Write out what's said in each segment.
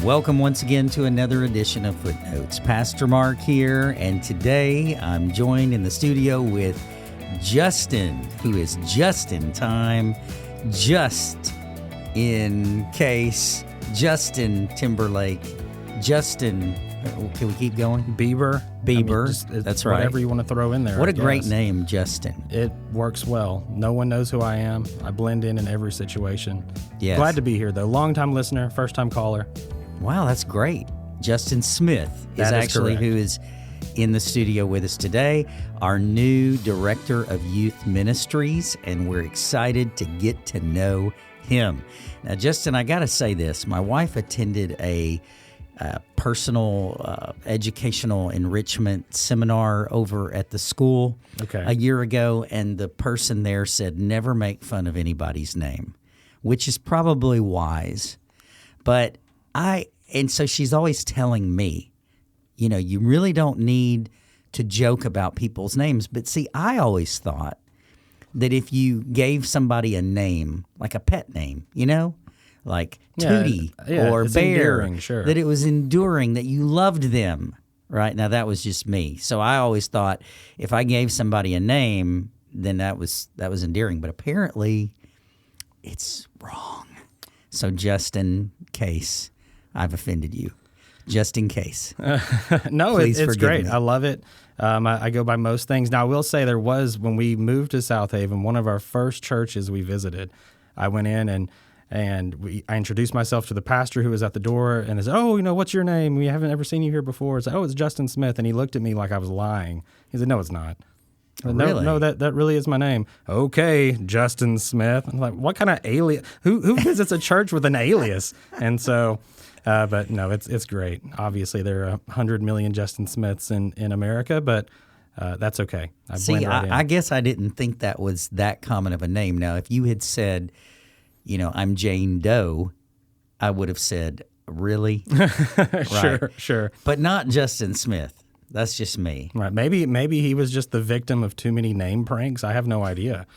Welcome once again to another edition of Footnotes. Pastor Mark here, and today I'm joined in the studio with Justin, who is just in time, just in case, Justin Timberlake, Justin, can we keep going? Bieber. That's right. Whatever you want to throw in there. What a great name, Justin. It works well. No one knows who I am. I blend in every situation. Yes. Glad to be here, though. Long-time listener, first-time caller. Wow, that's great. Justin Smith is actually correct. who is in the studio with us today, our new director of youth ministries, and we're excited to get to know him. Now, Justin, I got to say this. My wife attended a personal educational enrichment seminar over at the school a year ago, and the person there said, never make fun of anybody's name, which is probably wise. But and so she's always telling me, you know, you really don't need to joke about people's names. But see, I always thought that if you gave somebody a name, like a pet name, you know, like Tootie or Bear, sure, that it was enduring, that you loved them, right? Now, that was just me. So I always thought if I gave somebody a name, then that was endearing. But apparently it's wrong. So just in case I've offended you, just in case. No, it's great. Me. I love it. I go by most things. Now, I will say there was, when we moved to South Haven, one of our first churches we visited, I went in and I introduced myself to the pastor who was at the door, and I said, "Oh, you know, what's your name? We haven't ever seen you here before." I said, "Oh, it's Justin Smith." And he looked at me like I was lying. He said, "No, it's not." Really? No, that really is my name. Okay, Justin Smith. I'm like, what kind of alias? Who visits a church with an alias? And so, but no, it's great. Obviously, there are 100 million Justin Smiths in America, but that's okay. I guess I didn't think that was that common of a name. Now, if you had said, you know, I'm Jane Doe, I would have said, really? Sure. But not Justin Smith. That's just me. Right. Maybe he was just the victim of too many name pranks. I have no idea.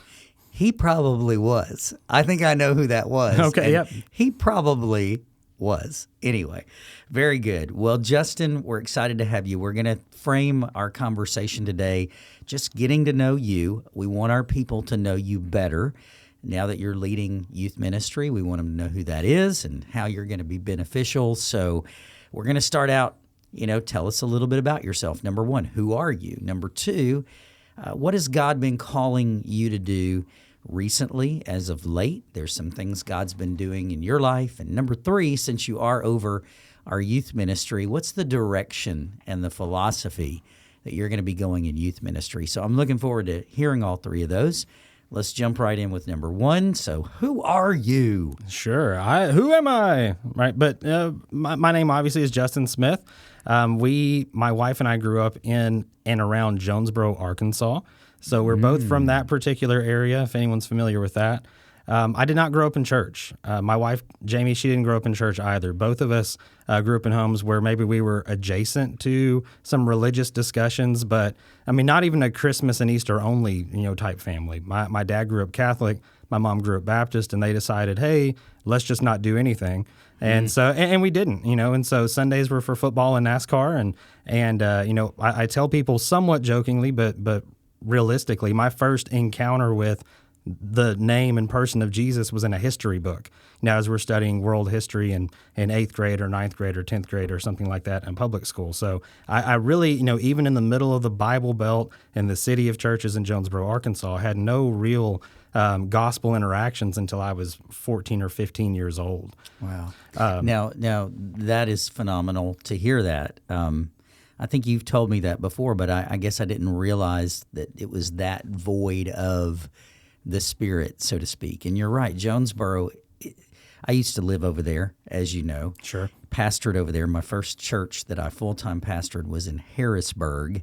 He probably was. I think I know who that was. Okay, yep. He probably was. Anyway, very good. Well, Justin, we're excited to have you. We're going to frame our conversation today just getting to know you. We want our people to know you better. Now that you're leading youth ministry, we want them to know who that is and how you're going to be beneficial. So we're going to start out, you know, tell us a little bit about yourself. Number one, who are you? Number two, what has God been calling you to do recently as of late? There's some things God's been doing in your life. And number three, since you are over our youth ministry, what's the direction and the philosophy that you're going to be going in youth ministry? So I'm looking forward to hearing all three of those. Let's jump right in with number one. So who are you? Sure. Who am I? Right. But my name obviously is Justin Smith. My wife and I grew up in and around Jonesboro, Arkansas. So we're both from that particular area, if anyone's familiar with that. I did not grow up in church. My wife, Jamie, she didn't grow up in church either. Both of us grew up in homes where maybe we were adjacent to some religious discussions, but I mean, not even a Christmas and Easter only, type family. My dad grew up Catholic. My mom grew up Baptist, and they decided, hey, let's just not do anything. And so, and we didn't, and so Sundays were for football and NASCAR. And I tell people somewhat jokingly, but realistically, my first encounter with the name and person of Jesus was in a history book. Now, as we're studying world history in 8th grade or 9th grade or 10th grade or something like that in public school. So I really, even in the middle of the Bible Belt in the city of churches in Jonesboro, Arkansas, had no real gospel interactions until I was 14 or 15 years old. Wow. Now that is phenomenal to hear that. I think you've told me that before, but I guess I didn't realize that it was that void of the Spirit, so to speak. And you're right, Jonesboro, I used to live over there, as you know. Sure. Pastored over there. My first church that I full-time pastored was in Harrisburg,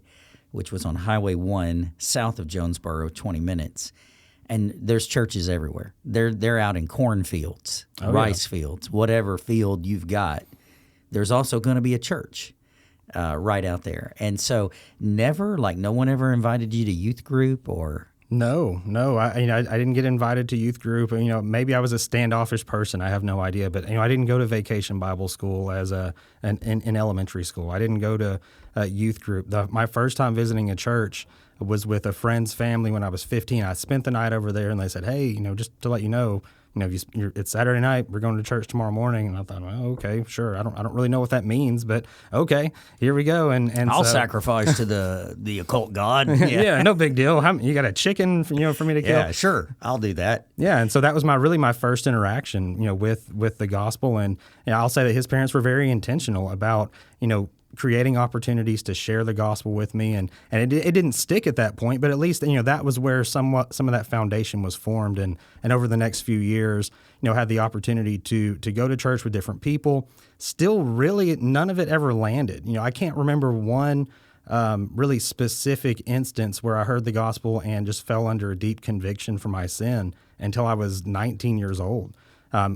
which was on Highway 1, south of Jonesboro, 20 minutes. And there's churches everywhere. They're out in cornfields, rice fields, whatever field you've got. There's also going to be a church right out there. And so no one ever invited you to youth group or No. I didn't get invited to youth group. Maybe I was a standoffish person. I have no idea. But I didn't go to vacation Bible school in elementary school. I didn't go to youth group. My first time visiting a church was with a friend's family when I was 15. I spent the night over there, and they said, "Hey, just to let you know, it's Saturday night. We're going to church tomorrow morning." And I thought, well, okay, sure. I don't really know what that means, but okay, here we go. And I'll so, sacrifice to the occult god. yeah, no big deal. You got a chicken, for me to kill? Yeah, sure. I'll do that. Yeah, and so that was my first interaction, with the gospel. And I'll say that his parents were very intentional about, creating opportunities to share the gospel with me, and it didn't stick at that point, but at least that was where some of that foundation was formed, and over the next few years, had the opportunity to go to church with different people. Still, really, none of it ever landed. I can't remember one really specific instance where I heard the gospel and just fell under a deep conviction for my sin until I was 19 years old.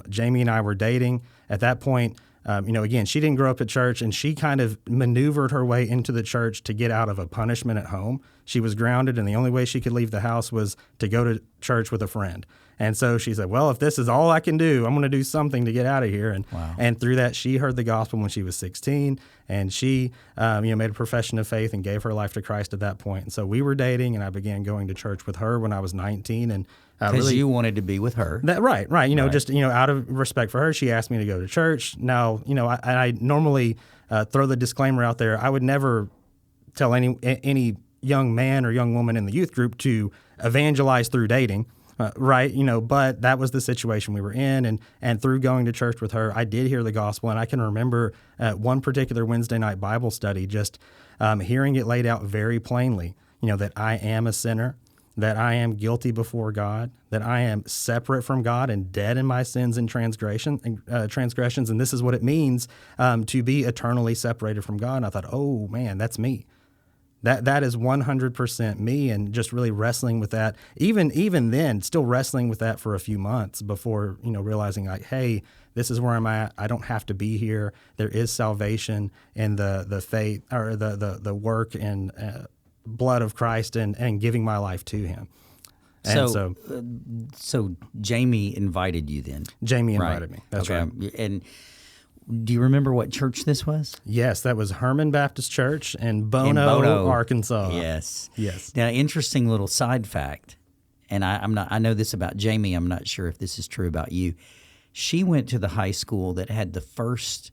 Jamie and I were dating at that point. Again, she didn't grow up at church, and she kind of maneuvered her way into the church to get out of a punishment at home. She was grounded, and the only way she could leave the house was to go to church with a friend. And so she said, well, if this is all I can do, I'm going to do something to get out of here. And through that, she heard the gospel when she was 16, and she made a profession of faith and gave her life to Christ at that point. And so we were dating, and I began going to church with her when I was 19. And because you wanted to be with her. Right. Just, out of respect for her, she asked me to go to church. Now, I normally throw the disclaimer out there. I would never tell any young man or young woman in the youth group to evangelize through dating. Right, but that was the situation we were in, and through going to church with her, I did hear the gospel, and I can remember one particular Wednesday night Bible study, just hearing it laid out very plainly, that I am a sinner, that I am guilty before God, that I am separate from God and dead in my sins and transgressions, and this is what it means to be eternally separated from God. And I thought, oh man, that's me. That is 100% me, and just really wrestling with that. Even then, still wrestling with that for a few months before realizing like, hey, this is where I'm at. I don't have to be here. There is salvation in the faith or the work and blood of Christ and giving my life to Him. And so Jamie invited you then. Jamie invited me. That's right. And do you remember what church this was? Yes, that was Herman Baptist Church in Bono, Arkansas. Yes. Yes. Now, interesting little side fact, and I know this about Jamie. I'm not sure if this is true about you. She went to the high school that had the first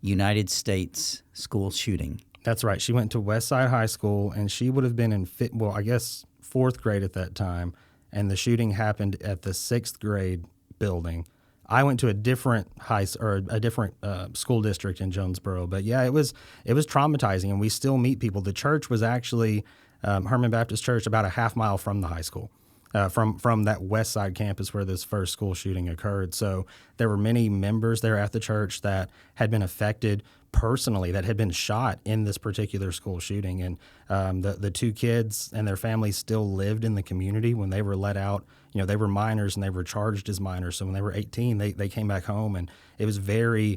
United States school shooting. That's right. She went to Westside High School, and she would have been in fourth grade at that time, and the shooting happened at the 6th grade building. I went to a different school district in Jonesboro, but yeah, it was traumatizing, and we still meet people. The church was actually Herman Baptist Church, about a half mile from the high school, from that West Side campus where this first school shooting occurred. So there were many members there at the church that had been affected personally, that had been shot in this particular school shooting, and the two kids and their families still lived in the community when they were let out. They were minors, and they were charged as minors. So when they were 18, they came back home, and it was very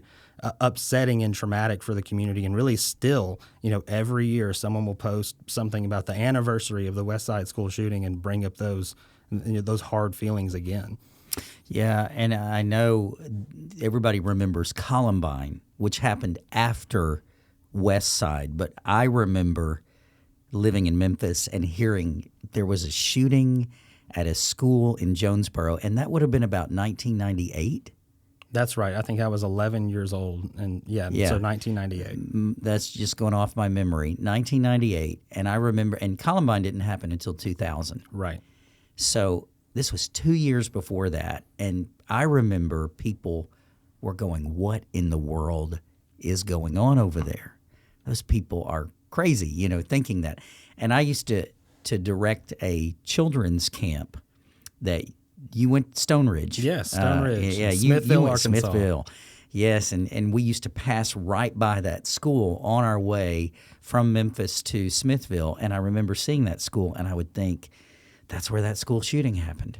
upsetting and traumatic for the community. And really still, every year someone will post something about the anniversary of the West Side school shooting and bring up those hard feelings again. Yeah, and I know everybody remembers Columbine, which happened after West Side, but I remember living in Memphis and hearing there was a shooting at a school in Jonesboro, and that would have been about 1998. That's right. I think I was 11 years old, and so 1998. That's just going off my memory. 1998, and I remember, and Columbine didn't happen until 2000. Right. So this was 2 years before that, and I remember people were going, what in the world is going on over there? Those people are crazy, thinking that. And I used to direct a children's camp that you went Stone Ridge. Yes, Stone Ridge. Smithville, you went Arkansas. Smithville. Yes, and we used to pass right by that school on our way from Memphis to Smithville, and I remember seeing that school, and I would think, that's where that school shooting happened.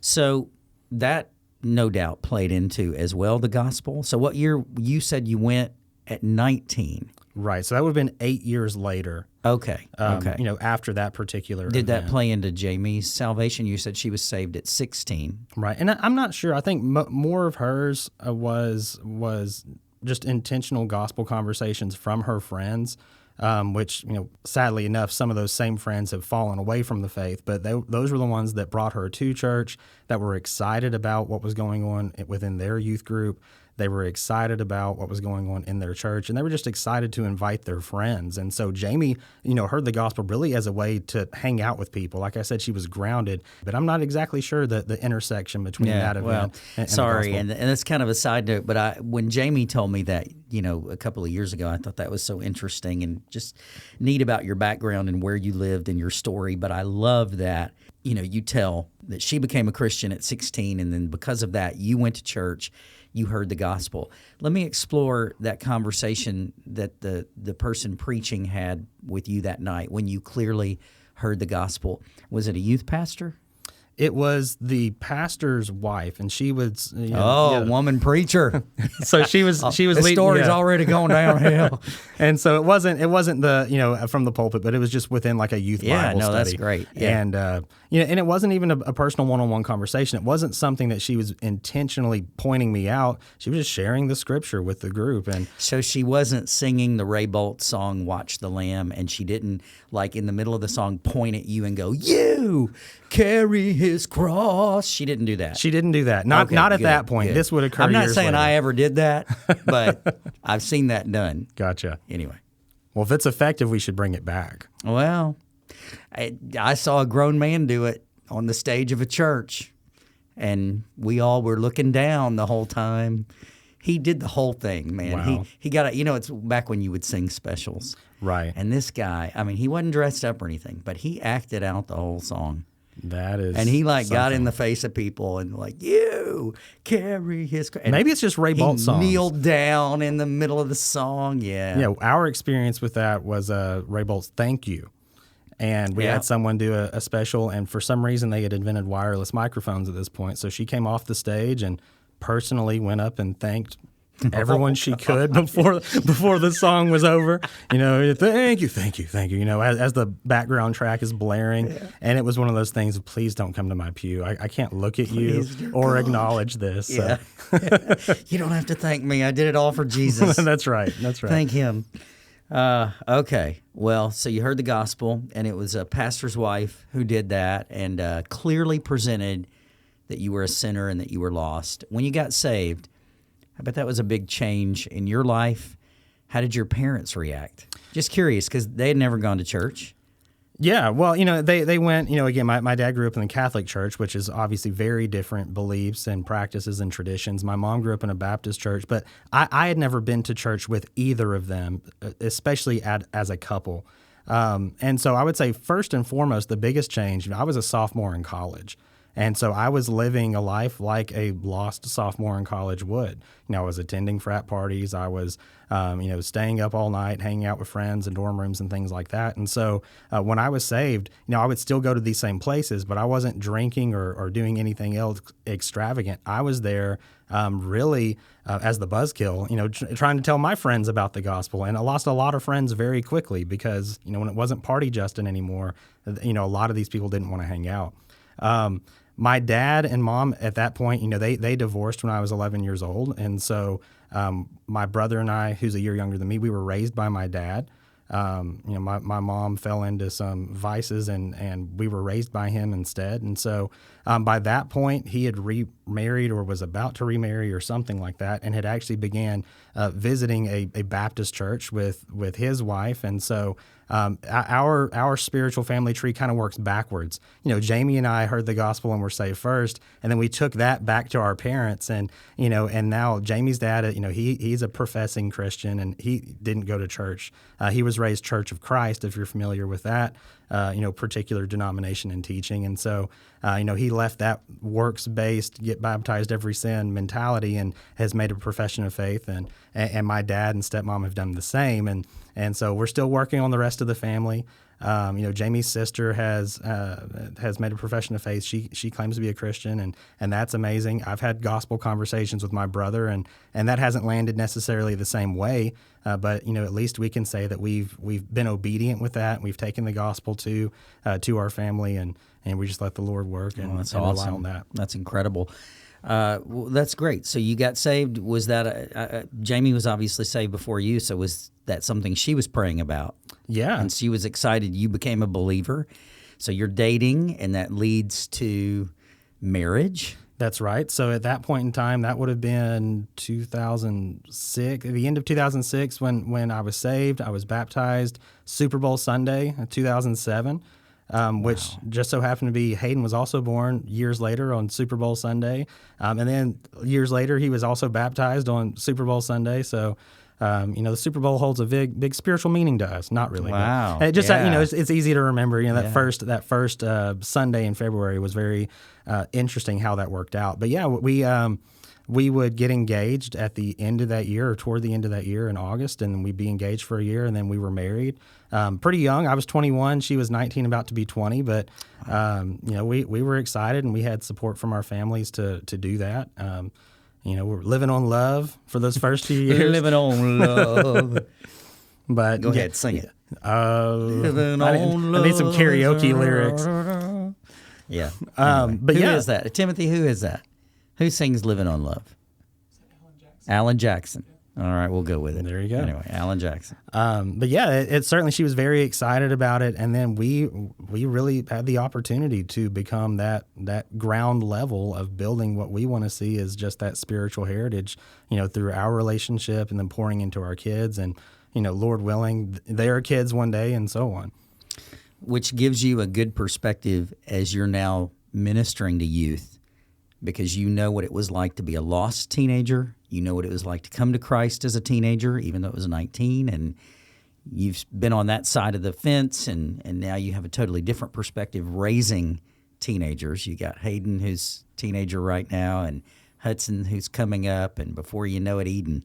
So that no doubt played into as well the gospel. So what year, you said you went at 19? Right. So that would have been 8 years later. Okay. Okay. After that particular Did that event. play into Jamie's salvation? You said she was saved at 16. Right. And I'm not sure. I think more of hers was just intentional gospel conversations from her friends, which, sadly enough, some of those same friends have fallen away from the faith. But those were the ones that brought her to church, that were excited about what was going on within their youth group. They were excited about what was going on in their church, and they were just excited to invite their friends. And so Jamie, heard the gospel really as a way to hang out with people. Like I said, she was grounded, but I'm not exactly sure the intersection between that event and sorry, the and gospel. that's kind of a side note, but when Jamie told me that, a couple of years ago, I thought that was so interesting and just neat about your background and where you lived and your story. But I love that, you tell that she became a Christian at 16, and then because of that, you went to church. You heard the gospel. Let me explore that conversation that the person preaching had with you that night when you clearly heard the gospel. Was it a youth pastor? It was the pastor's wife, and she was woman preacher. So she was the leading. story's already going downhill. And so it wasn't the from the pulpit, but it was just within like a youth Bible study. That's great. Yeah. And and it wasn't even a personal one-on-one conversation. It wasn't something that she was intentionally pointing me out. She was just sharing the scripture with the group. And so she wasn't singing the Ray Boltz song "Watch the Lamb," and she didn't, like, in the middle of the song, point at you and go, "You carry his cross." She didn't do that. She didn't do that. Not at that point. Good. This would occur. I'm not years saying later. I ever did that, but I've seen that done. Gotcha. Anyway. Well, if it's effective, we should bring it back. Well, I saw a grown man do it on the stage of a church, and we all were looking down the whole time. He did the whole thing, man. Wow. He got it's back when you would sing specials. Right. And this guy, he wasn't dressed up or anything, but he acted out the whole song. That is, and he got something. in the face of people and you carry his. And maybe it's just Ray Boltz songs. Kneeled down in the middle of the song. Yeah. Yeah. Our experience with that was Ray Boltz "Thank You," and we had someone do a special, and for some reason they had invented wireless microphones at this point. So she came off the stage and personally went up and thanked everyone she could before the song was over. Thank you. As the background track is blaring, and it was one of those things of, please don't come to my pew. I can't look at you or acknowledge this. Yeah. You don't have to thank me. I did it all for Jesus. That's right. Thank him. Okay. Well, so you heard the gospel, and it was a pastor's wife who did that, and clearly presented that you were a sinner and that you were lost. When you got saved, I bet that was a big change in your life. How did your parents react? Just curious, because they had never gone to church. Yeah, well, they went, again, my dad grew up in the Catholic Church, which is obviously very different beliefs and practices and traditions. My mom grew up in a Baptist church, but I had never been to church with either of them, especially as a couple. And so I would say, first and foremost, the biggest change, I was a sophomore in college. And so I was living a life like a lost sophomore in college would. I was attending frat parties. I was, staying up all night, hanging out with friends in dorm rooms and things like that. And so when I was saved, I would still go to these same places, but I wasn't drinking or doing anything else extravagant. I was there really as the buzzkill, trying to tell my friends about the gospel. And I lost a lot of friends very quickly because, when it wasn't Party Justin anymore, a lot of these people didn't want to hang out. My dad and mom at that point, they divorced when I was 11 years old. And so my brother and I, who's a year younger than me, we were raised by my dad. My mom fell into some vices and we were raised by him instead. And so by that point, he had remarried or was about to remarry or something like that, and had actually began visiting a Baptist church with his wife. And so our spiritual family tree kind of works backwards. Jamie and I heard the gospel and were saved first, and then we took that back to our parents, and now Jamie's dad, he's a professing Christian, and he didn't go to church. He was raised Church of Christ, if you're familiar with that, particular denomination and teaching, and so he left that works-based, get baptized every sin mentality, and has made a profession of faith, and my dad and stepmom have done the same, and so we're still working on the rest of the family. Jamie's sister has made a profession of faith. She claims to be a Christian, and that's amazing. I've had gospel conversations with my brother, and that hasn't landed necessarily the same way. But at least we can say that we've been obedient with that. We've taken the gospel to our family, and we just let the Lord work and, that's and rely awesome. on that. That's incredible. Well, that's great. So you got saved. Was that Jamie was obviously saved before you? So was that something she was praying about? Yeah, And she was excited you became a believer. So you're dating, and that leads to marriage. that's right. So at that point in time, that would have been 2006, the end of 2006 when I was saved. I was baptized Super Bowl Sunday, 2007. Which just so happened to be Hayden was also born years later on Super Bowl Sunday. And then years later, he was also baptized on Super Bowl Sunday. So, the Super Bowl holds a big spiritual meaning to us. Not really. Wow. But just, Yeah. it's easy to remember. That first Sunday in February was very interesting how that worked out. But yeah, we would get engaged at the end of that year or toward the end of that year in August, and we'd be engaged for a year, and then we were married. Pretty young. I was 21. She was 19, about to be 20. But, we were excited, and we had support from our families to do that. We're living on love for those first few years. Living on love. But Go ahead, sing it. Living I need some karaoke lyrics. Yeah. But who yeah. is that? Timothy, who is that? Who sings Living on Love? Alan Jackson. All right, we'll go with it. There you go. Anyway, Alan Jackson. But yeah, it certainly, she was very excited about it, and then we really had the opportunity to become that ground level of building what we want to see as just that spiritual heritage, through our relationship, and then pouring into our kids, and Lord willing, they are kids one day, and so on. Which gives you a good perspective as you're now ministering to youth, because you know what it was like to be a lost teenager. You know what it was like to come to Christ as a teenager, even though it was 19, and you've been on that side of the fence, and now you have a totally different perspective raising teenagers. You got Hayden, who's a teenager right now, and Hudson, who's coming up, and before you know it, Eden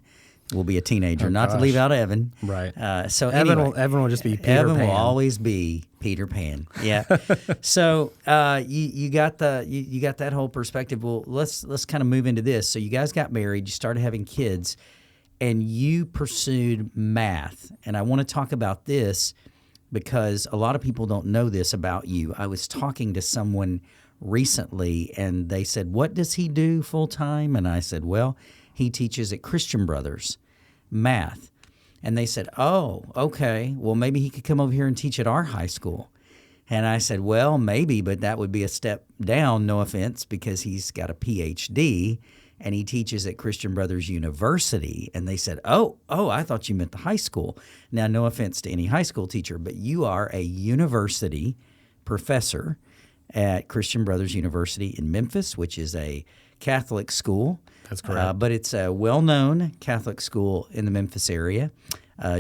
will be a teenager. Oh, not gosh. to leave out Evan. Right. So Evan anyway, will just be Peter Evan Pan. will always be Peter Pan. Yeah. So you got that whole perspective. Well, let's kind of move into this. So you guys got married. You started having kids, and you pursued math. And I want to talk about this because a lot of people don't know this about you. I was talking to someone recently, and they said, "What does he do full time?" And I said, "Well, he teaches at Christian Brothers math." And they said, "Oh, okay. Well, maybe he could come over here and teach at our high school." And I said, "Well, maybe, but that would be a step down, no offense, because he's got a PhD and he teaches at Christian Brothers University." And they said, Oh, I thought you meant the high school. Now, no offense to any high school teacher, but you are a university professor at Christian Brothers University in Memphis, which is a Catholic school. That's correct. But it's a well-known Catholic school in the Memphis area.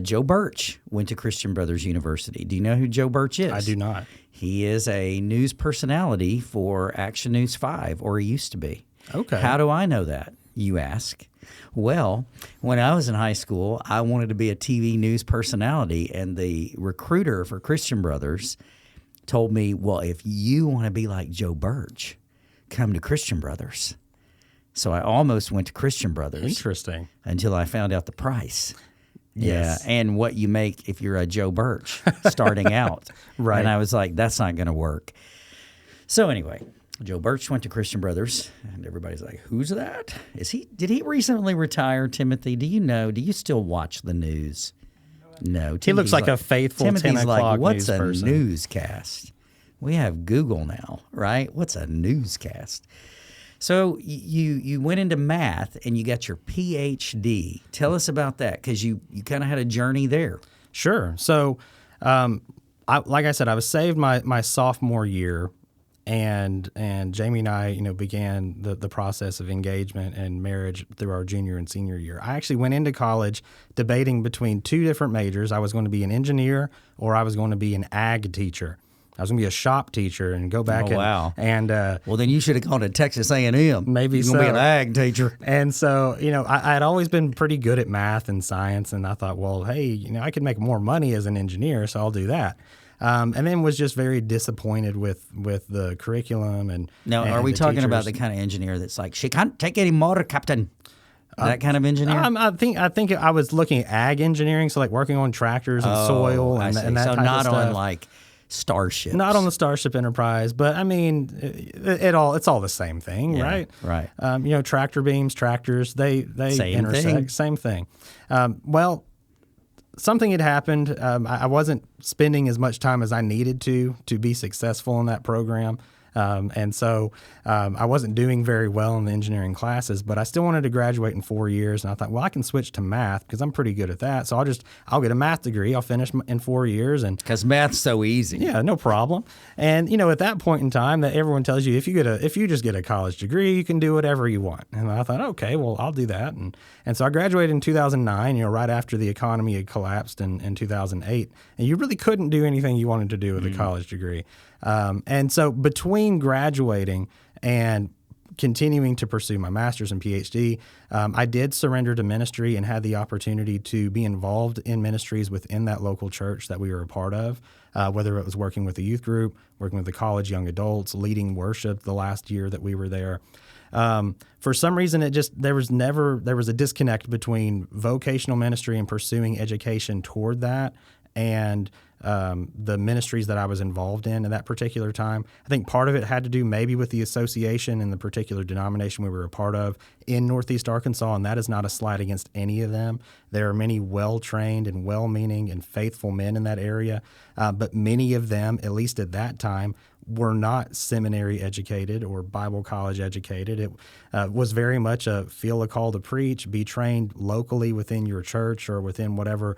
Joe Birch went to Christian Brothers University. Do you know who Joe Birch is? I do not. He is a news personality for Action News 5, or he used to be. Okay. How do I know that, you ask? Well, when I was in high school, I wanted to be a TV news personality, and the recruiter for Christian Brothers told me, "Well, if you want to be like Joe Birch, come to Christian Brothers." So I almost went to Christian Brothers. Interesting. Until I found out the price. Yes. Yeah, and what you make if you're a Joe Birch starting out. Right. And I was like, that's not going to work. So anyway, Joe Birch went to Christian Brothers, and everybody's like, "Who's that? Did he recently retire, Timothy? Do you know? Do you still watch the news?" No. He looks like a faithful Timothy's 10 o'clock like, "What's news a person." newscast?" We have Google now, right? What's a newscast? So you went into math and you got your PhD. Tell us about that, because you kind of had a journey there. Sure. So, like I said, I was saved my sophomore year, and Jamie and I, began the process of engagement and marriage through our junior and senior year. I actually went into college debating between two different majors. I was going to be an engineer, or I was going to be an ag teacher. I was going to be a shop teacher and go back. Oh, wow. And well, then you should have gone to Texas A&M. Maybe You're going to be so. an ag teacher. And so, I had always been pretty good at math and science, and I thought, well, hey, I could make more money as an engineer, so I'll do that. and then was just very disappointed with the curriculum and. Now, and are we the talking teachers. about the kind of engineer that's like, she can't take any more, Captain? That kind of engineer? I think I was looking at ag engineering, so like working on tractors and soil and that so type not of stuff. on like Starships. Not on the Starship Enterprise, but I mean, it's all the same thing, right? Right. Tractor beams, tractors, they Same intersect. thing. Same thing. Well, something had happened. I wasn't spending as much time as I needed to be successful in that program. And so I wasn't doing very well in the engineering classes, but I still wanted to graduate in 4 years. And I thought, well, I can switch to math because I'm pretty good at that. So I'll get a math degree. I'll finish in 4 years. And Because math's so easy. yeah, no problem. And at that point in time, that everyone tells you if you just get a college degree, you can do whatever you want. And I thought, okay, well, I'll do that. And so I graduated in 2009. Right after the economy had collapsed in 2008, and you really couldn't do anything you wanted to do with a college degree. And so between graduating and continuing to pursue my master's and PhD, I did surrender to ministry and had the opportunity to be involved in ministries within that local church that we were a part of, whether it was working with the youth group, working with the college young adults, leading worship the last year that we were there. For some reason, there was a disconnect between vocational ministry and pursuing education toward that and the ministries that I was involved in that particular time. I think part of it had to do maybe with the association and the particular denomination we were a part of in Northeast Arkansas, and that is not a slight against any of them. There are many well-trained and well-meaning and faithful men in that area, but many of them, at least at that time, were not seminary educated or Bible college educated. It was very much feel a call to preach, be trained locally within your church or within whatever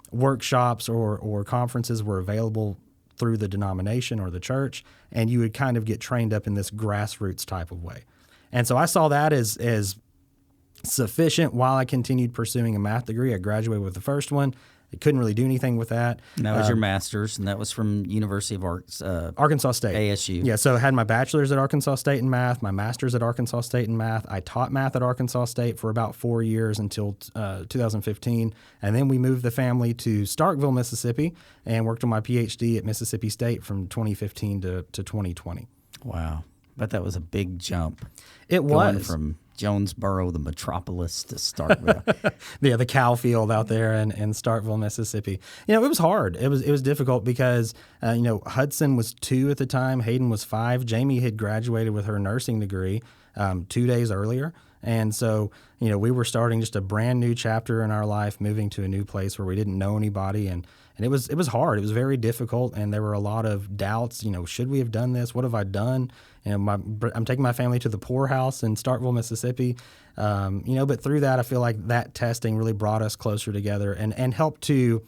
workshops or conferences were available through the denomination or the church, and you would kind of get trained up in this grassroots type of way. And so I saw that as sufficient while I continued pursuing a math degree. I graduated with the first one. I couldn't really do anything with that. And that was your master's, and that was from University of Arkansas State. ASU. Yeah, so I had my bachelor's at Arkansas State in math, my master's at Arkansas State in math. I taught math at Arkansas State for about 4 years until 2015, and then we moved the family to Starkville, Mississippi, and worked on my PhD at Mississippi State from 2015 to 2020. Wow. But that was a big jump. It Going was. from Jonesboro, the metropolis, to Starkville. Yeah, the cow field out there in Starkville, Mississippi. It was hard. It was difficult because, Hudson was 2 at the time. Hayden was 5. Jamie had graduated with her nursing degree 2 days earlier. And so, we were starting just a brand new chapter in our life, moving to a new place where we didn't know anybody. And it was hard. It was very difficult. And there were a lot of doubts. Should we have done this? What have I done? I'm taking my family to the poorhouse in Starkville, Mississippi. But through that, I feel like that testing really brought us closer together and helped to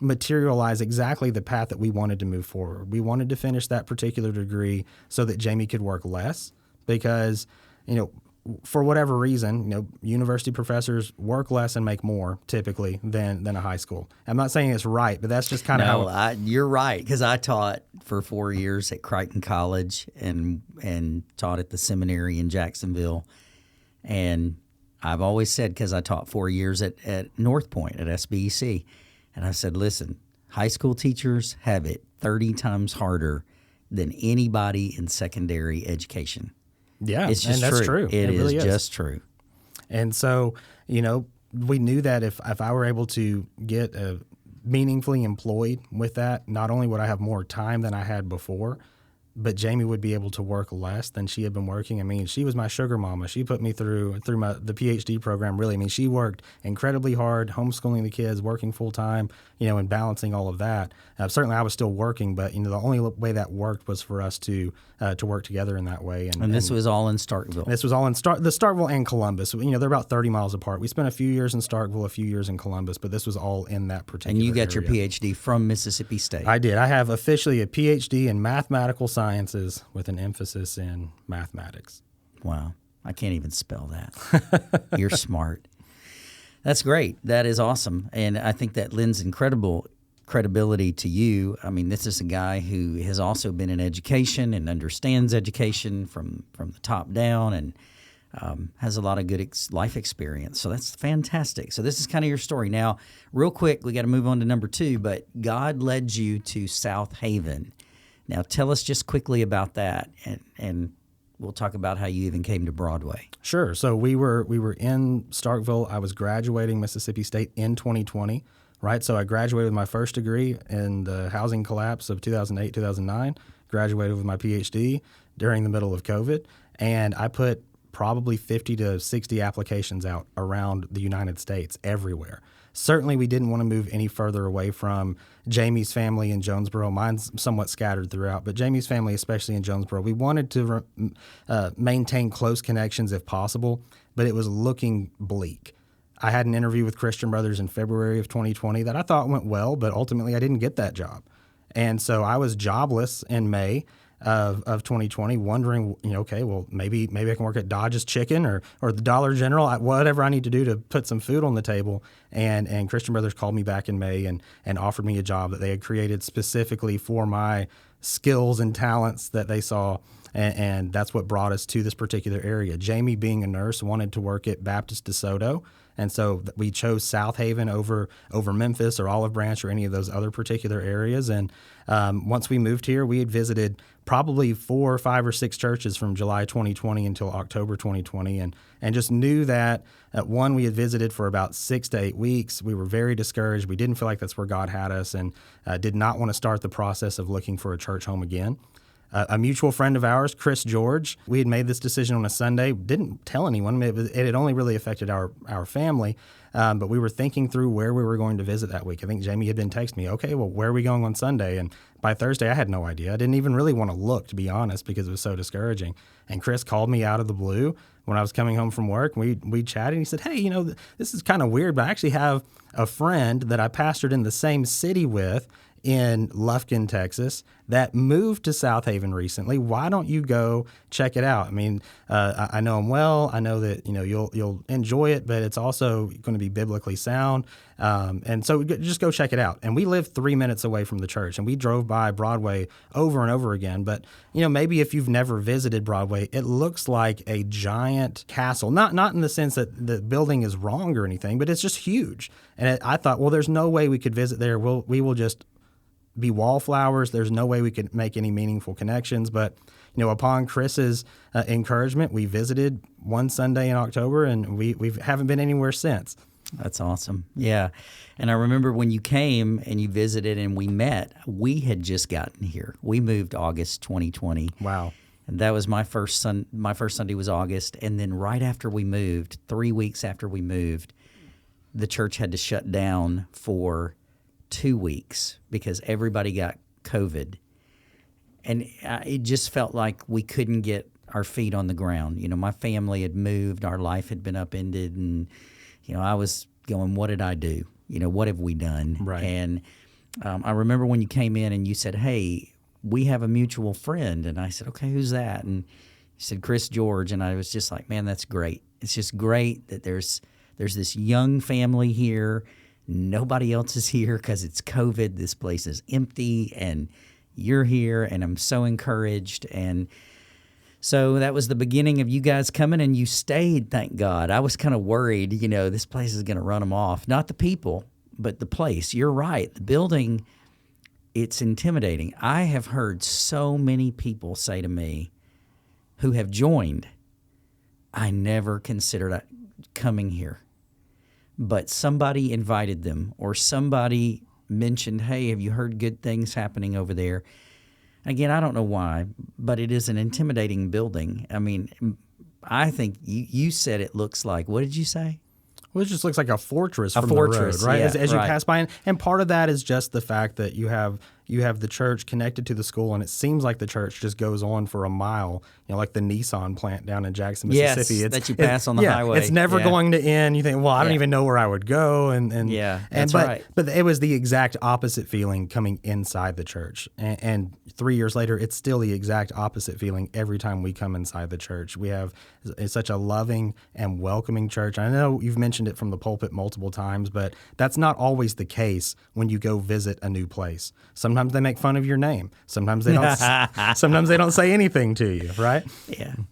materialize exactly the path that we wanted to move forward. We wanted to finish that particular degree so that Jamie could work less because, for whatever reason, university professors work less and make more typically than a high school. I'm not saying it's right, but that's just kind of how. You're right, because I taught for 4 years at Crichton College and taught at the seminary in Jacksonville, and I've always said, because I taught 4 years at North Point at SBEC, and I said, listen, high school teachers have it 30 times harder than anybody in secondary education. Yeah, it's just and that's true. It is really just true. And so, we knew that if I were able to get meaningfully employed with that, not only would I have more time than I had before, but Jamie would be able to work less than she had been working. I mean, she was my sugar mama. She put me through the PhD program, really. I mean, she worked incredibly hard, homeschooling the kids, working full time, and balancing all of that. Certainly I was still working, but, the only way that worked was for us to work together in that way. And this was all in Starkville. This was all in the Starkville and Columbus. They're about 30 miles apart. We spent a few years in Starkville, a few years in Columbus, but this was all in that particular And you got area. your PhD from Mississippi State. I did. I have officially a PhD in mathematical sciences with an emphasis in mathematics. Wow. I can't even spell that. You're smart. That's great. That is awesome. And I think that lends incredible credibility to you. I mean, this is a guy who has also been in education and understands education from the top down. And has a lot of good life experience. So that's fantastic. So this is kind of your story. Now, real quick, we got to move on to number 2, but God led you to South Haven. Now, tell us just quickly about that, and we'll talk about how you even came to Broadway. Sure. So we were in Starkville. I was graduating Mississippi State in 2020, right? So I graduated with my first degree in the housing collapse of 2008, 2009, graduated with my PhD during the middle of COVID, and I put probably 50 to 60 applications out around the United States, everywhere. Certainly, we didn't want to move any further away from Jamie's family in Jonesboro. Mine's somewhat scattered throughout, but Jamie's family, especially in Jonesboro, we wanted to maintain close connections if possible, but it was looking bleak. I had an interview with Christian Brothers in February of 2020 that I thought went well, but ultimately I didn't get that job. And so I was jobless in May of 2020, wondering, okay, well, maybe I can work at Dodge's Chicken or the Dollar General, whatever I need to do to put some food on the table. And Christian Brothers called me back in May and offered me a job that they had created specifically for my skills and talents that they saw. And that's what brought us to this particular area. Jamie, being a nurse, wanted to work at Baptist DeSoto. And so we chose South Haven over Memphis or Olive Branch or any of those other particular areas. And once we moved here, we had visited probably 4 or 5 or 6 churches from July 2020 until October 2020, and just knew that one, we had visited for about 6 to 8 weeks. We were very discouraged. We didn't feel like that's where God had us, and did not want to start the process of looking for a church home again. A mutual friend of ours, Chris George, we had made this decision on a Sunday, didn't tell anyone. It had only really affected our family, but we were thinking through where we were going to visit that week. I think Jamie had been texting me, okay, well, where are we going on Sunday? And by Thursday, I had no idea. I didn't even really want to look, to be honest, because it was so discouraging. And Chris called me out of the blue when I was coming home from work. We chatted, and he said, hey, this is kind of weird, but I actually have a friend that I pastored in the same city with in Lufkin, Texas, that moved to South Haven recently. Why don't you go check it out? I mean, I know him well. I know that you'll enjoy it, but it's also going to be biblically sound. And so just go check it out. And we live 3 minutes away from the church, and we drove by Broadway over and over again. But maybe if you've never visited Broadway, it looks like a giant castle. Not in the sense that the building is wrong or anything, but it's just huge. And I thought, well, there's no way we could visit there. We will just be wallflowers. There's no way we could make any meaningful connections. But, upon Chris's encouragement, we visited one Sunday in October, and we haven't been anywhere since. That's awesome. Yeah. And I remember when you came and you visited and we met, we had just gotten here. We moved August 2020. Wow. And that was my first Sunday was August. And then right after we moved, 3 weeks after we moved, the church had to shut down for 2 weeks because everybody got COVID. And it just felt like we couldn't get our feet on the ground. My family had moved, our life had been upended, and, I was going, what did I do? What have we done? Right. And I remember when you came in and you said, hey, we have a mutual friend. And I said, okay, who's that? And you said, Chris George. And I was just like, man, that's great. It's just great that there's this young family here. Nobody else is here because it's COVID. This place is empty, and you're here, and I'm so encouraged. And so that was the beginning of you guys coming, and you stayed, thank God. I was kind of worried, this place is going to run them off. Not the people, but the place. You're right. The building, it's intimidating. I have heard so many people say to me who have joined, I never considered coming here. But somebody invited them, or somebody mentioned, hey, have you heard good things happening over there? Again, I don't know why, but it is an intimidating building. I mean, I think you said it looks like, what did you say? Well, it just looks like a fortress from the road, right? Yeah, as you pass by. And part of that is just the fact that you have the church connected to the school, and it seems like the church just goes on for a mile, like the Nissan plant down in Jackson, Mississippi. Yes, that you pass on the highway. It's never going to end. You think, well, I don't even know where I would go. That's but, right. But it was the exact opposite feeling coming inside the church. And 3 years later, it's still the exact opposite feeling every time we come inside the church. We have such a loving and welcoming church. I know you've mentioned it from the pulpit multiple times, but that's not always the case when you go visit a new place. Sometimes Sometimes they make fun of your name. Sometimes they don't. Sometimes they don't say anything to you, right?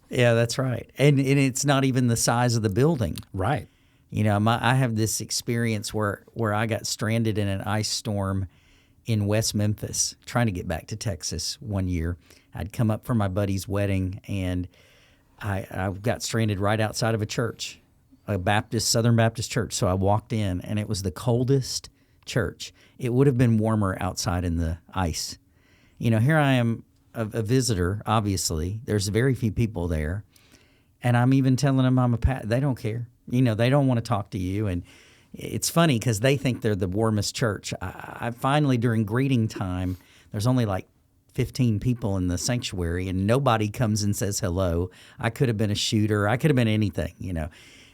Yeah, that's right. And it's not even the size of the building. Right. You know, I have this experience where I got stranded in an ice storm in West Memphis, trying to get back to Texas one year. I'd come up for my buddy's wedding, and I got stranded right outside of a church, a Southern Baptist church. So I walked in, and it was the coldest church. It would have been warmer outside in the ice. You know, here I am, a visitor, obviously. There's very few people there. And I'm even telling them I'm a pastor. They don't care. You know, they don't want to talk to you. And it's funny because they think they're the warmest church. I finally, during greeting time, there's only like 15 people in the sanctuary, and nobody comes and says hello. I could have been a shooter. I could have been anything, you know.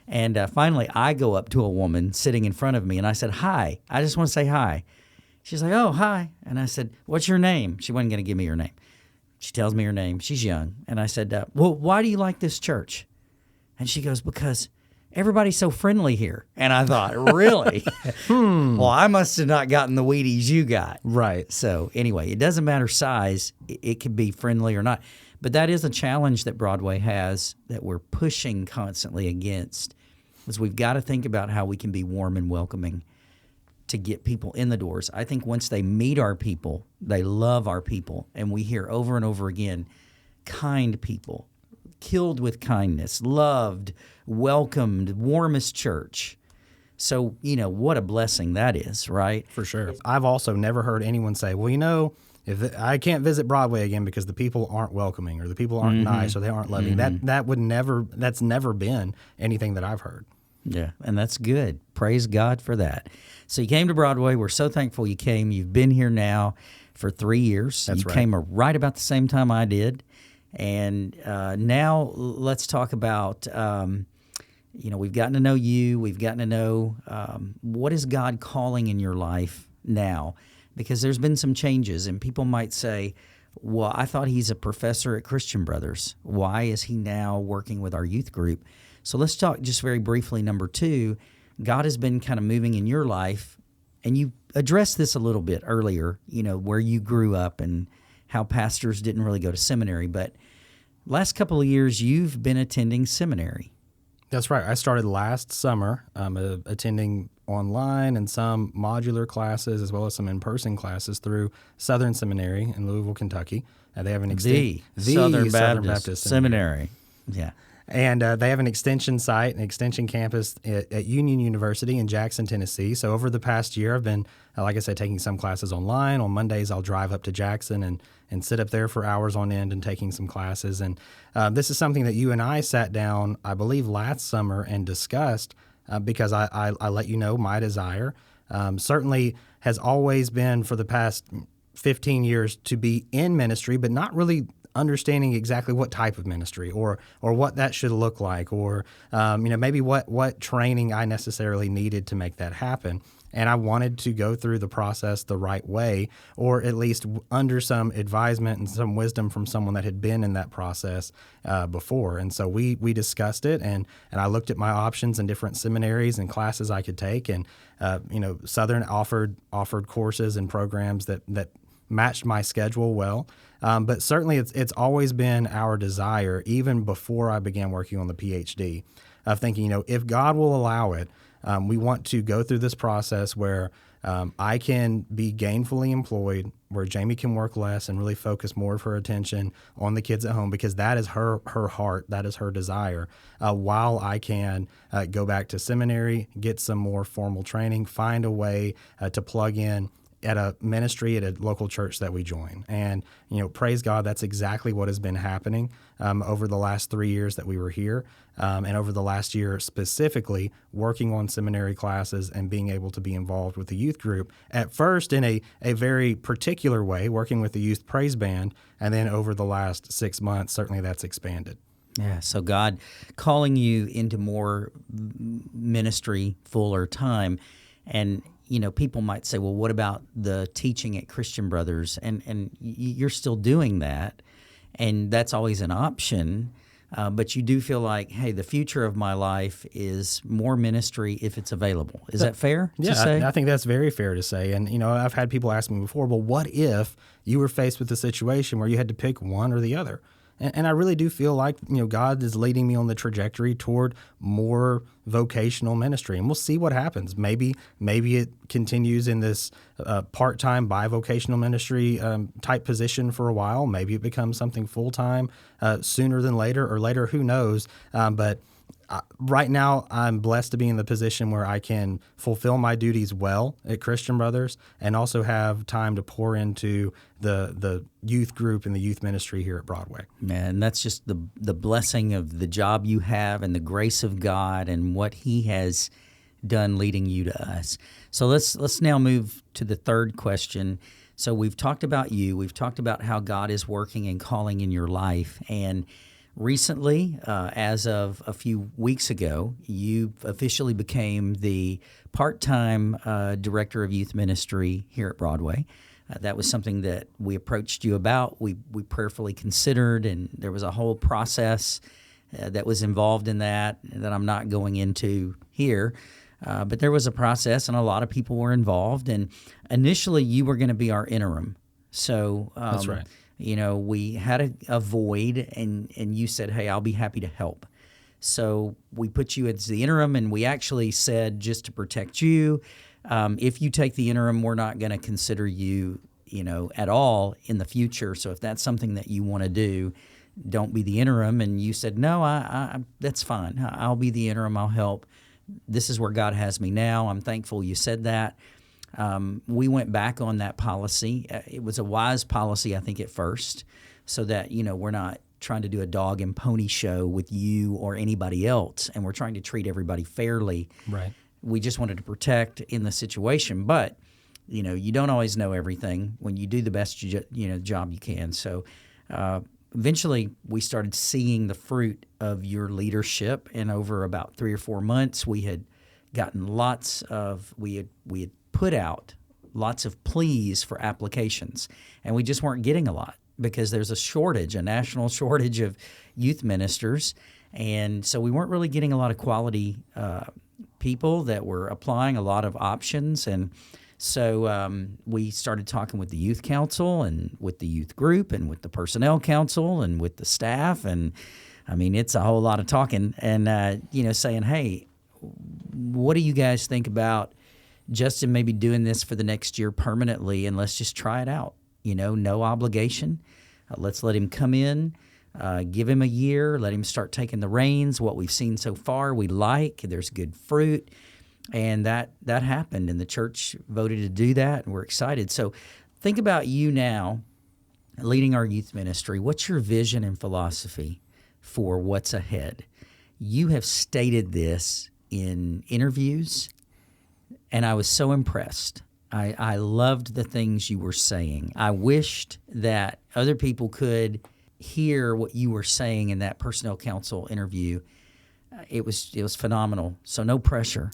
And finally, I go up to a woman sitting in front of me, and I said, "Hi. I just want to say hi." She's like, "Oh, hi." And I said, "What's your name?" She wasn't going to give me her name. She tells me her name. She's young. And I said, "Well, why do you like this church?" And she goes, "Because everybody's so friendly here." And I thought, really? Well, I must have not gotten the Wheaties you got. Right. So anyway, it doesn't matter size. It can be friendly or not. But that is a challenge that Broadway has that we're pushing constantly against, is we've got to think about how we can be warm and welcoming to get people in the doors. I think once they meet our people, they love our people. And we hear over and over again, kind people, killed with kindness, loved, welcomed, warmest church. So, you know, what a blessing that is, right? For sure. I've also never heard anyone say, well, you know, if I can't visit Broadway again because the people aren't welcoming or the people aren't nice or they aren't loving. That's never been anything that I've heard. Yeah, and that's good. Praise God for that. So you came to Broadway. We're so thankful you came. You've been here now for 3 years. That's you right. came right about the same time I did. And now let's talk about, you know, we've gotten to know you. We've gotten to know what is God calling in your life now? Because there's been some changes, and people might say, well, I thought he's a professor at Christian Brothers. Why is he now working with our youth group? So let's talk just very briefly. Number 2, God has been kind of moving in your life, and you addressed this a little bit earlier, you know, where you grew up and how pastors didn't really go to seminary. But last couple of years, you've been attending seminary. That's right. I started last summer attending online and some modular classes as well as some in-person classes through Southern Seminary in Louisville, Kentucky. They have an the Southern Baptist Seminary. Yeah. And they have an extension site, an extension campus at Union University in Jackson, Tennessee. So over the past year, I've been, like I said, taking some classes online. On Mondays, I'll drive up to Jackson and sit up there for hours on end and taking some classes. And this is something that you and I sat down, I believe, last summer and discussed because I let you know my desire certainly has always been for the past 15 years to be in ministry, but not really understanding exactly what type of ministry or what that should look like or maybe what training I necessarily needed to make that happen. And I wanted to go through the process the right way, or at least under some advisement and some wisdom from someone that had been in that process before. And so we discussed it, and I looked at my options and different seminaries and classes I could take. And Southern offered courses and programs that matched my schedule well. But certainly it's always been our desire, even before I began working on the PhD, of thinking, if God will allow it, we want to go through this process where I can be gainfully employed, where Jamie can work less and really focus more of her attention on the kids at home, because that is her heart, that is her desire, while I can go back to seminary, get some more formal training, find a way to plug in at a ministry at a local church that we join. And, praise God, that's exactly what has been happening over the last 3 years that we were here, and over the last year specifically working on seminary classes and being able to be involved with the youth group, at first in a very particular way, working with the youth praise band, and then over the last 6 months, certainly that's expanded. Yeah, so God calling you into more ministry, fuller time, and people might say, well, what about the teaching at Christian Brothers? And you're still doing that, and that's always an option. but you do feel like, hey, the future of my life is more ministry if it's available. Is that fair to say? I think that's very fair to say. And, I've had people ask me before, well, what if you were faced with a situation where you had to pick one or the other? And I really do feel like, God is leading me on the trajectory toward more vocational ministry. And we'll see what happens. Maybe it continues in this part-time bivocational ministry type position for a while. Maybe it becomes something full-time sooner than later, or later, who knows. But right now, I'm blessed to be in the position where I can fulfill my duties well at Christian Brothers and also have time to pour into the youth group and the youth ministry here at Broadway. Man, that's just the blessing of the job you have and the grace of God and what He has done leading you to us. So let's now move to the third question. So we've talked about you. We've talked about how God is working and calling in your life. And recently, as of a few weeks ago, you officially became the part-time director of youth ministry here at Broadway. That was something that we approached you about. We prayerfully considered, and there was a whole process that was involved in that I'm not going into here. But there was a process, and a lot of people were involved. And initially, you were going to be our interim. So That's right. We had a void, and you said, hey, I'll be happy to help. So we put you as the interim, and we actually said, just to protect you, if you take the interim, we're not going to consider you, at all in the future. So if that's something that you want to do, don't be the interim. And you said, no, I that's fine. I'll be the interim. I'll help. This is where God has me now. I'm thankful you said that. We went back on that policy. It was a wise policy, I think, at first, so that, we're not trying to do a dog and pony show with you or anybody else, and we're trying to treat everybody fairly. Right. We just wanted to protect in the situation, but, you don't always know everything when you do the best job you can. So eventually we started seeing the fruit of your leadership, and over about 3 or 4 months, we had gotten we had put out lots of pleas for applications, and we just weren't getting a lot because there's a national shortage of youth ministers, and so we weren't really getting a lot of quality people that were applying, a lot of options. And so we started talking with the youth council and with the youth group and with the personnel council and with the staff, and I mean, it's a whole lot of talking and saying, hey, what do you guys think about Justin maybe doing this for the next year permanently, and let's just try it out. No obligation. Let's let him come in, give him a year, let him start taking the reins. What we've seen so far, we like. There's good fruit, and that happened, and the church voted to do that, and we're excited. So think about you now leading our youth ministry. What's your vision and philosophy for what's ahead? You have stated this in interviews, and I was so impressed. I loved the things you were saying. I wished that other people could hear what you were saying in that personnel council interview. It was phenomenal. So no pressure,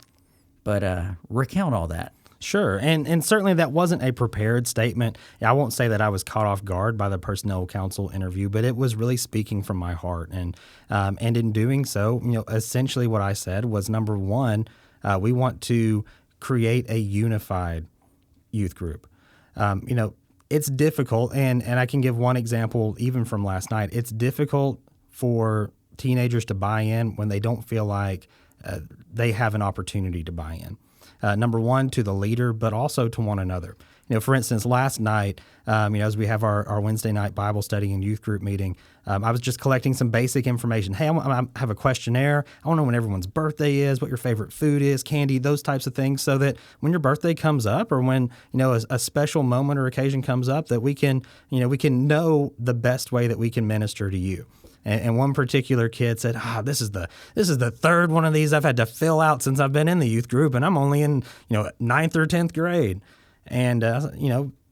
but recount all that. Sure, and certainly that wasn't a prepared statement. I won't say that I was caught off guard by the personnel council interview, but it was really speaking from my heart. And in doing so, essentially what I said was, number one, we want to create a unified youth group. It's difficult, and I can give one example even from last night. It's difficult for teenagers to buy in when they don't feel like they have an opportunity to buy in. Number one, to the leader, but also to one another. For instance, last night, as we have our Wednesday night Bible study and youth group meeting, I was just collecting some basic information. Hey, I have a questionnaire. I want to know when everyone's birthday is, what your favorite food is, candy, those types of things, so that when your birthday comes up or when a special moment or occasion comes up, that we can know the best way that we can minister to you. And one particular kid said, this is the third one of these I've had to fill out since I've been in the youth group, and I'm only in 9th or 10th grade. And,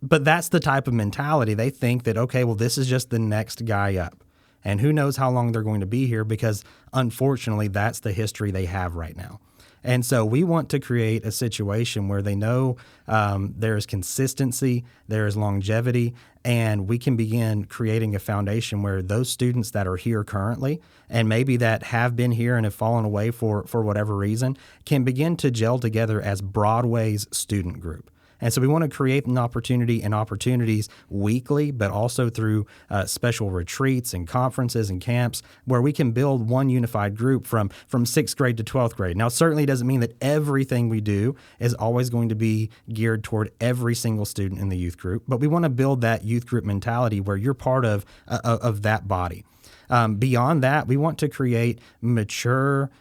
but that's the type of mentality. They think that, okay, well, this is just the next guy up. And who knows how long they're going to be here, because unfortunately, that's the history they have right now. And so we want to create a situation where they know there is consistency, there is longevity, and we can begin creating a foundation where those students that are here currently and maybe that have been here and have fallen away for whatever reason can begin to gel together as Broadway's student group. And so we want to create an opportunity and opportunities weekly, but also through special retreats and conferences and camps where we can build one unified group from 6th grade to 12th grade. Now, it certainly doesn't mean that everything we do is always going to be geared toward every single student in the youth group, but we want to build that youth group mentality where you're part of that body. Beyond that, we want to create mature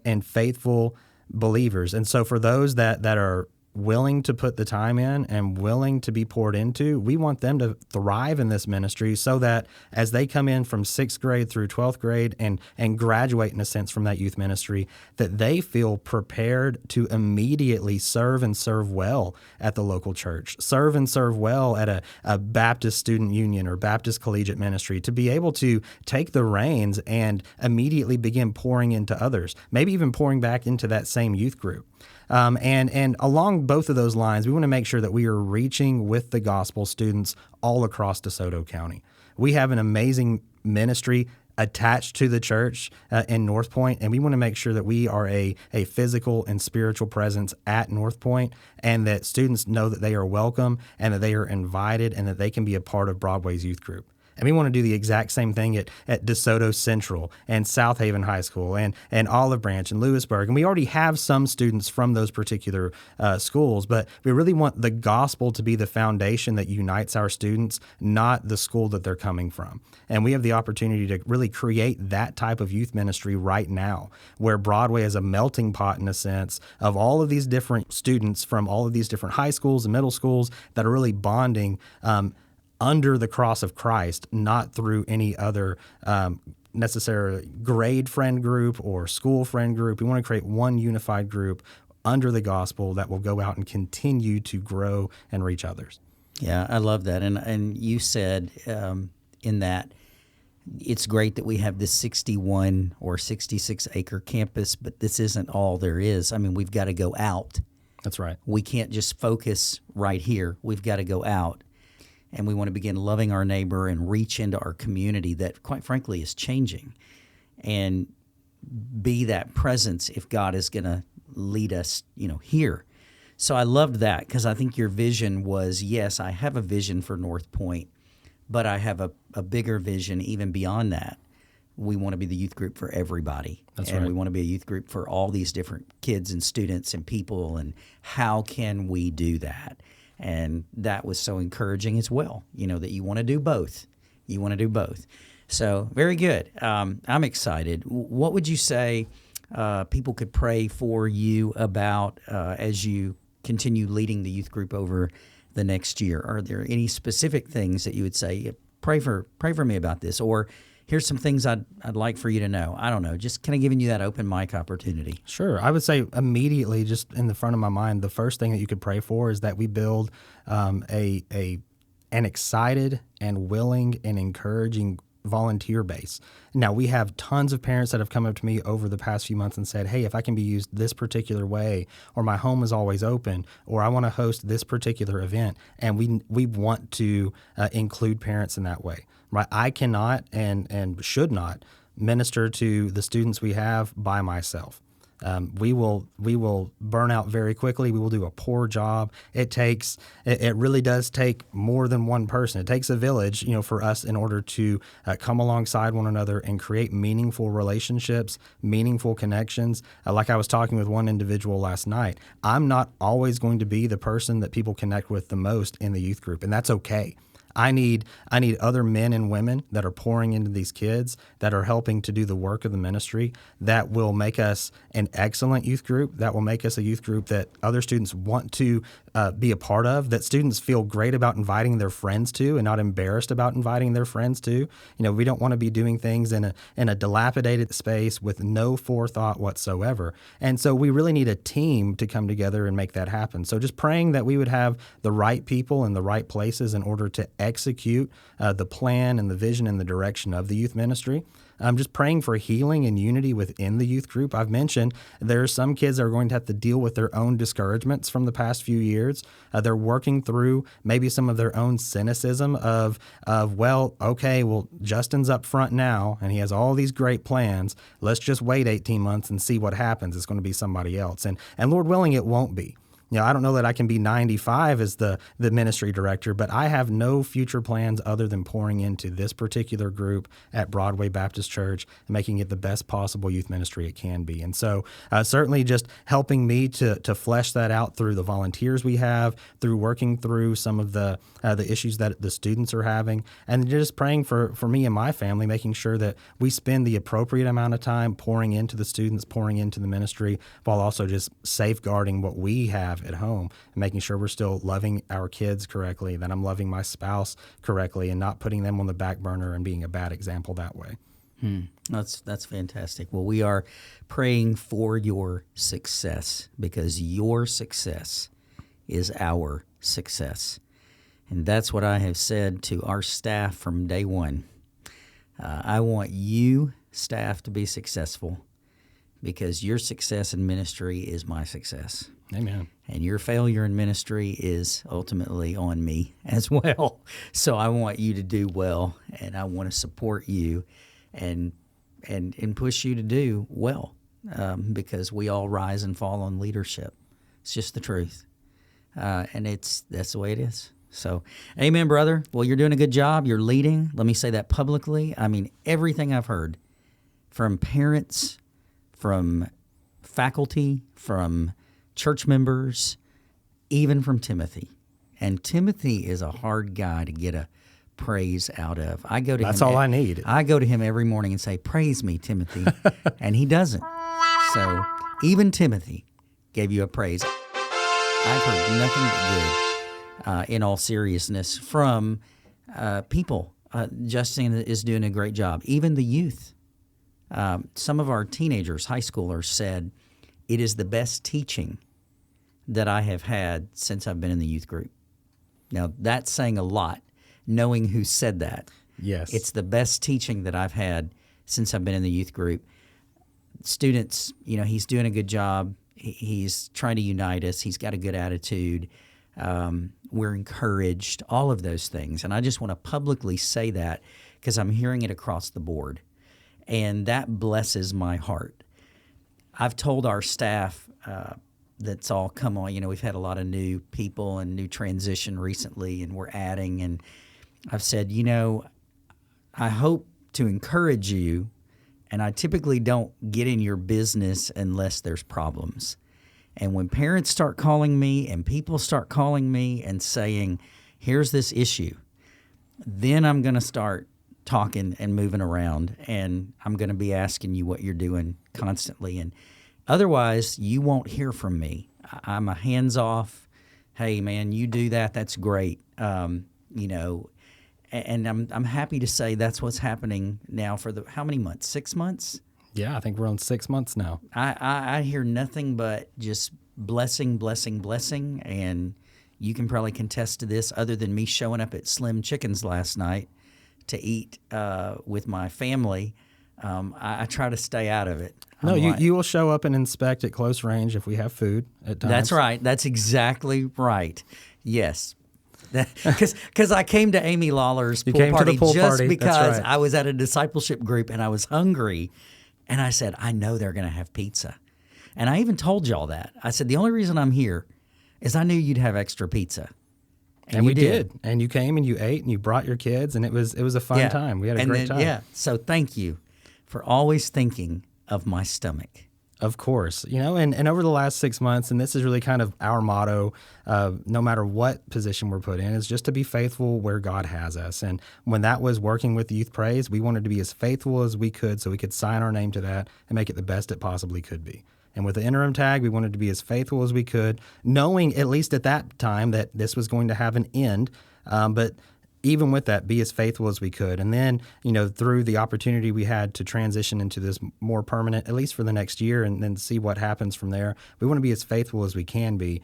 and faithful believers. And so for those that are willing to put the time in and willing to be poured into, we want them to thrive in this ministry so that as they come in from 6th grade through 12th grade and graduate in a sense from that youth ministry, that they feel prepared to immediately serve and serve well at the local church, serve and serve well at a Baptist student union or Baptist collegiate ministry, to be able to take the reins and immediately begin pouring into others, maybe even pouring back into that same youth group. And along both of those lines, we want to make sure that we are reaching with the gospel students all across DeSoto County. We have an amazing ministry attached to the church in North Point, and we want to make sure that we are a physical and spiritual presence at North Point, and that students know that they are welcome and that they are invited and that they can be a part of Broadway's youth group. And we want to do the exact same thing at DeSoto Central and South Haven High School and Olive Branch and Lewisburg. And we already have some students from those particular schools, but we really want the gospel to be the foundation that unites our students, not the school that they're coming from. And we have the opportunity to really create that type of youth ministry right now, where Broadway is a melting pot, in a sense, of all of these different students from all of these different high schools and middle schools that are really bonding under the cross of Christ, not through any other necessarily grade friend group or school friend group. We want to create one unified group under the gospel that will go out and continue to grow and reach others. Yeah, I love that. And you said in that it's great that we have this 61 or 66 acre campus, but this isn't all there is. I mean, we've got to go out. That's right. We can't just focus right here. We've got to go out. And we want to begin loving our neighbor and reach into our community that, quite frankly, is changing, and be that presence if God is going to lead us, here. So I loved that, because I think your vision was, yes, I have a vision for North Point, but I have a bigger vision even beyond that. We want to be the youth group for everybody. That's and right. We want to be a youth group for all these different kids and students and people, and how can we do that? And that was so encouraging as well, that you want to do both. You want to do both. So very good. I'm excited. What would you say people could pray for you about as you continue leading the youth group over the next year? Are there any specific things that you would say, pray for me about this, or here's some things I'd like for you to know? I don't know, just kind of giving you that open mic opportunity. Sure. I would say immediately, just in the front of my mind, the first thing that you could pray for is that we build an excited and willing and encouraging volunteer base. Now, we have tons of parents that have come up to me over the past few months and said, hey, if I can be used this particular way, or my home is always open, or I want to host this particular event, and we want to include parents in that way. Right? I cannot and should not minister to the students we have by myself. We will burn out very quickly. We will do a poor job. It really does take more than one person. It takes a village, for us in order to come alongside one another and create meaningful relationships, meaningful connections. Like I was talking with one individual last night, I'm not always going to be the person that people connect with the most in the youth group, and that's okay. I need other men and women that are pouring into these kids, that are helping to do the work of the ministry, that will make us an excellent youth group, that will make us a youth group that other students want to be a part of, that students feel great about inviting their friends to and not embarrassed about inviting their friends to. We don't want to be doing things in a dilapidated space with no forethought whatsoever. And so we really need a team to come together and make that happen. So just praying that we would have the right people in the right places in order to execute the plan and the vision and the direction of the youth ministry. Just praying for healing and unity within the youth group. I've mentioned there are some kids that are going to have to deal with their own discouragements from the past few years. They're working through maybe some of their own cynicism of well, okay, well, Justin's up front now, and he has all these great plans. Let's just wait 18 months and see what happens. It's going to be somebody else. And Lord willing, it won't be. I don't know that I can be 95 as the ministry director, but I have no future plans other than pouring into this particular group at Broadway Baptist Church and making it the best possible youth ministry it can be. And so certainly just helping me to flesh that out through the volunteers we have, through working through some of the issues that the students are having, and just praying for me and my family, making sure that we spend the appropriate amount of time pouring into the students, pouring into the ministry, while also just safeguarding what we have at home and making sure we're still loving our kids correctly, that I'm loving my spouse correctly and not putting them on the back burner and being a bad example that way. That's fantastic. Well, we are praying for your success because your success is our success. And that's what I have said to our staff from day one. I want you, staff, to be successful because your success in ministry is my success. Amen. And your failure in ministry is ultimately on me as well. So I want you to do well, and I want to support you and push you to do well because we all rise and fall on leadership. It's just the truth. And that's the way it is. So, amen, brother. Well, you're doing a good job. You're leading. Let me say that publicly. I mean, everything I've heard from parents, from faculty, from church members, even from Timothy. And Timothy is a hard guy to get a praise out of. I go to That's him. all I need. I go to him every morning and say, "Praise me, Timothy," and he doesn't. So even Timothy gave you a praise. I've heard nothing but good, in all seriousness, from people. Justin is doing a great job. Even the youth. Some of our teenagers, high schoolers, said, "It is the best teaching that I have had since I've been in the youth group." Now, that's saying a lot, knowing who said that. Yes. It's the best teaching that I've had since I've been in the youth group. Students, he's doing a good job. He's trying to unite us. He's got a good attitude. We're encouraged, all of those things. And I just want to publicly say that because I'm hearing it across the board. And that blesses my heart. I've told our staff that's all come on. We've had a lot of new people and new transition recently, and we're adding. And I've said, I hope to encourage you, and I typically don't get in your business unless there's problems. And when parents start calling me and people start calling me and saying, here's this issue, then I'm going to start talking and moving around, and I'm going to be asking you what you're doing constantly. And otherwise, you won't hear from me. I'm a hands-off, hey, man, you do that, that's great. And I'm happy to say that's what's happening now for how many months? 6 months? Yeah, I think we're on 6 months now. I hear nothing but just blessing, blessing, blessing, and you can probably contest to this other than me showing up at Slim Chickens last night to eat with my family. I try to stay out of it. No, you will show up and inspect at close range if we have food at times. That's right. That's exactly right. Yes. Because I came to Amy Lawler's pool party just because I was at a discipleship group and I was hungry. And I said, I know they're going to have pizza. And I even told y'all that. I said, the only reason I'm here is I knew you'd have extra pizza. And we did. And you came and you ate and you brought your kids, and it was a fun time. We had a great time. Yeah. So thank you for always thinking of my stomach. Of course. And over the last 6 months, and this is really kind of our motto, no matter what position we're put in, is just to be faithful where God has us. And when that was working with Youth Praise, we wanted to be as faithful as we could so we could sign our name to that and make it the best it possibly could be. And with the interim tag, we wanted to be as faithful as we could, knowing at least at that time that this was going to have an end. But even with that, be as faithful as we could. And then, through the opportunity we had to transition into this more permanent, at least for the next year, and then see what happens from there, we want to be as faithful as we can be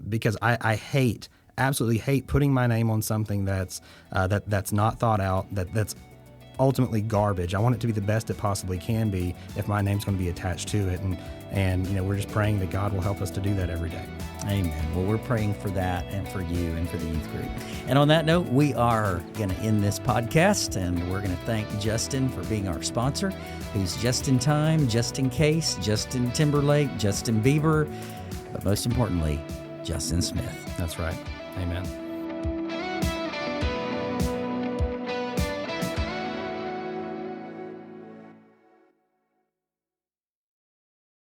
because I hate absolutely hate putting my name on something that's not thought out, that's ultimately garbage. I want it to be the best it possibly can be if my name's going to be attached to it. And we're just praying that God will help us to do that every day. Amen. Well, we're praying for that and for you and for the youth group. And on that note, we are going to end this podcast, and we're going to thank Justin for being our sponsor, who's just in time, just in case, Justin Timberlake, Justin Bieber, but most importantly, Justin Smith. That's right. Amen.